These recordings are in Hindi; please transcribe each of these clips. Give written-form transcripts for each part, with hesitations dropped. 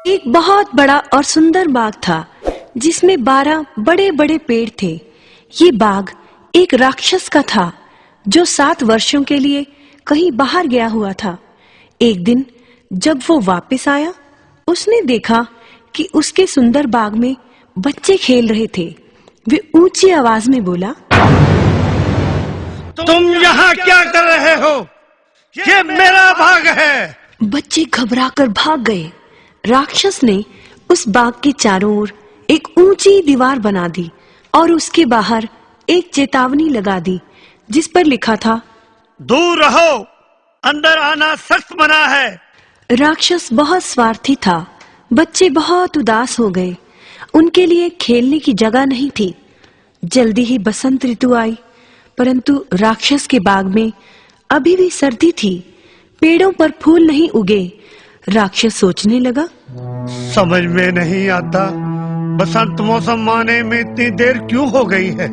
एक बहुत बड़ा और सुंदर बाग था जिसमें 12 बड़े बड़े पेड़ थे। ये बाग एक राक्षस का था जो 7 वर्षों के लिए कहीं बाहर गया हुआ था। एक दिन जब वो वापस आया, उसने देखा कि उसके सुंदर बाग में बच्चे खेल रहे थे। वे ऊंची आवाज में बोला, तुम यहाँ क्या कर रहे हो? ये मेरा बाग है। बच्चे घबराकर भाग गए। राक्षस ने उस बाग के चारों ओर एक ऊंची दीवार बना दी और उसके बाहर एक चेतावनी लगा दी जिस पर लिखा था, दूर रहो, अंदर आना सख्त मना है। राक्षस बहुत स्वार्थी था। बच्चे बहुत उदास हो गए। उनके लिए खेलने की जगह नहीं थी। जल्दी ही बसंत ऋतु आई, परंतु राक्षस के बाग में अभी भी सर्दी थी। पेड़ों पर फूल नहीं उगे। राक्षस सोचने लगा, समझ में नहीं आता, बसंत मौसम आने में इतनी देर क्यों हो गई है।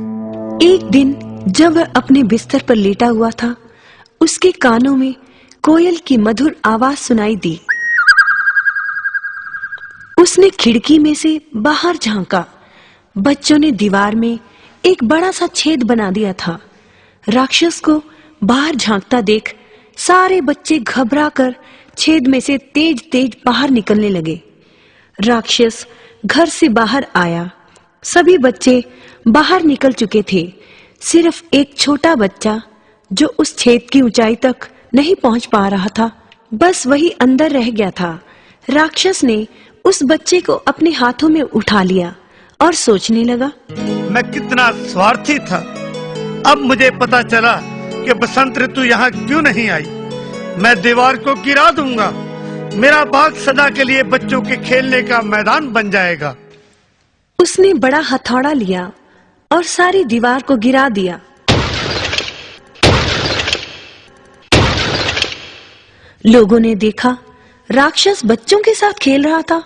एक दिन जब वह अपने बिस्तर पर लेटा हुआ था, उसके कानों में कोयल की मधुर आवाज सुनाई दी। उसने खिड़की में से बाहर झांका। बच्चों ने दीवार में एक बड़ा सा छेद बना दिया था। राक्षस को बाहर झांकता देख सारे बच्चे घबराकर छेद में से तेज तेज बाहर निकलने लगे। राक्षस घर से बाहर आया। सभी बच्चे बाहर निकल चुके थे। सिर्फ एक छोटा बच्चा जो उस छेद की ऊंचाई तक नहीं पहुंच पा रहा था, बस वही अंदर रह गया था। राक्षस ने उस बच्चे को अपने हाथों में उठा लिया और सोचने लगा, मैं कितना स्वार्थी था। अब मुझे पता चला कि बसंत ऋतु यहाँ क्यों नहीं आई। मैं दीवार को गिरा दूंगा। मेरा बाग सदा के लिए बच्चों के खेलने का मैदान बन जाएगा। उसने बड़ा हथौड़ा लिया और सारी दीवार को गिरा दिया। लोगों ने देखा राक्षस बच्चों के साथ खेल रहा था।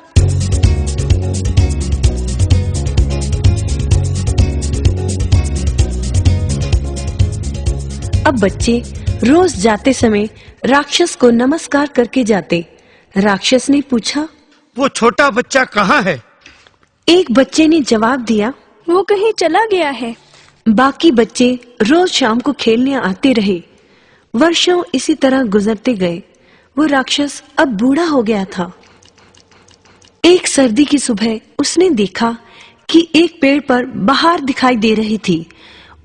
अब बच्चे रोज जाते समय राक्षस को नमस्कार करके जाते। राक्षस ने पूछा, वो छोटा बच्चा कहाँ है? एक बच्चे ने जवाब दिया, वो कहीं चला गया है। बाकी बच्चे रोज शाम को खेलने आते रहे। वर्षों इसी तरह गुजरते गए। वो राक्षस अब बूढ़ा हो गया था। एक सर्दी की सुबह उसने देखा कि एक पेड़ पर बहार दिखाई दे रही थी।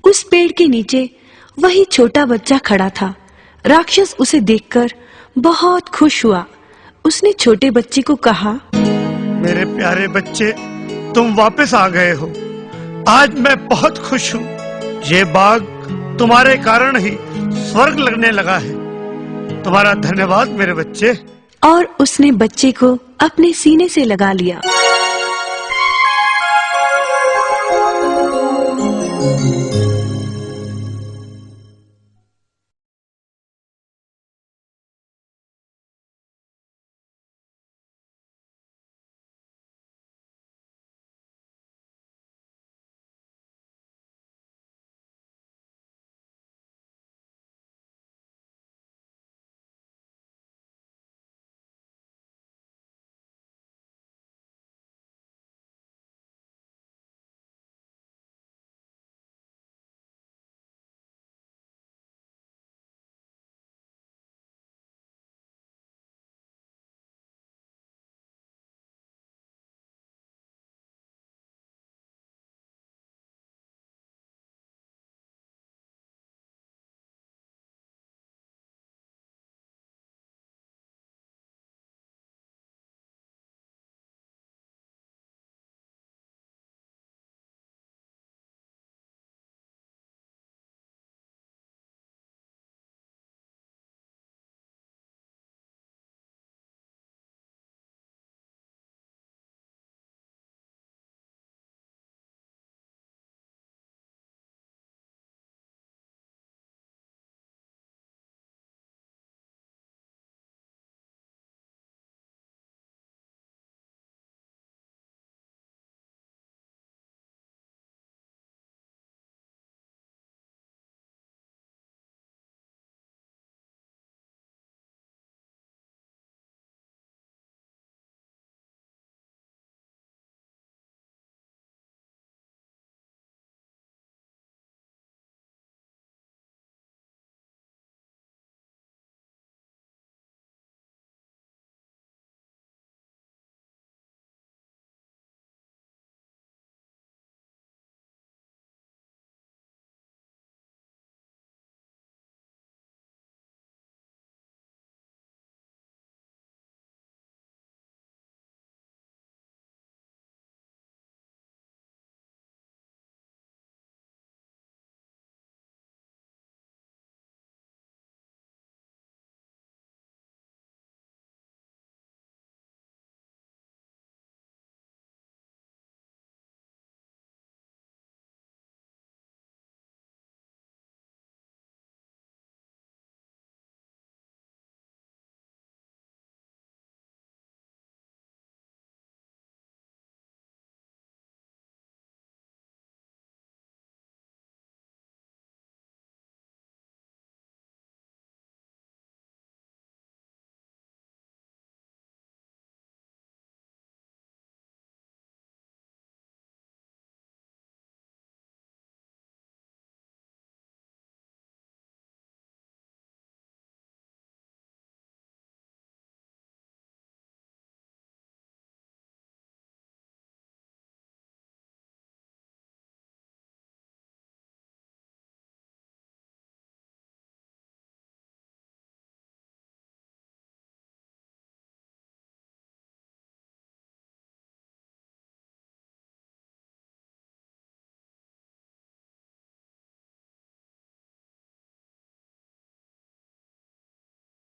उस पेड़ के नीचे वही छोटा बच्चा खड़ा था। राक्षस उसे देखकर बहुत खुश हुआ। उसने छोटे बच्चे को कहा, मेरे प्यारे बच्चे, तुम वापस आ गए हो। आज मैं बहुत खुश हूँ। ये बाग तुम्हारे कारण ही स्वर्ग लगने लगा है। तुम्हारा धन्यवाद मेरे बच्चे। और उसने बच्चे को अपने सीने से लगा लिया।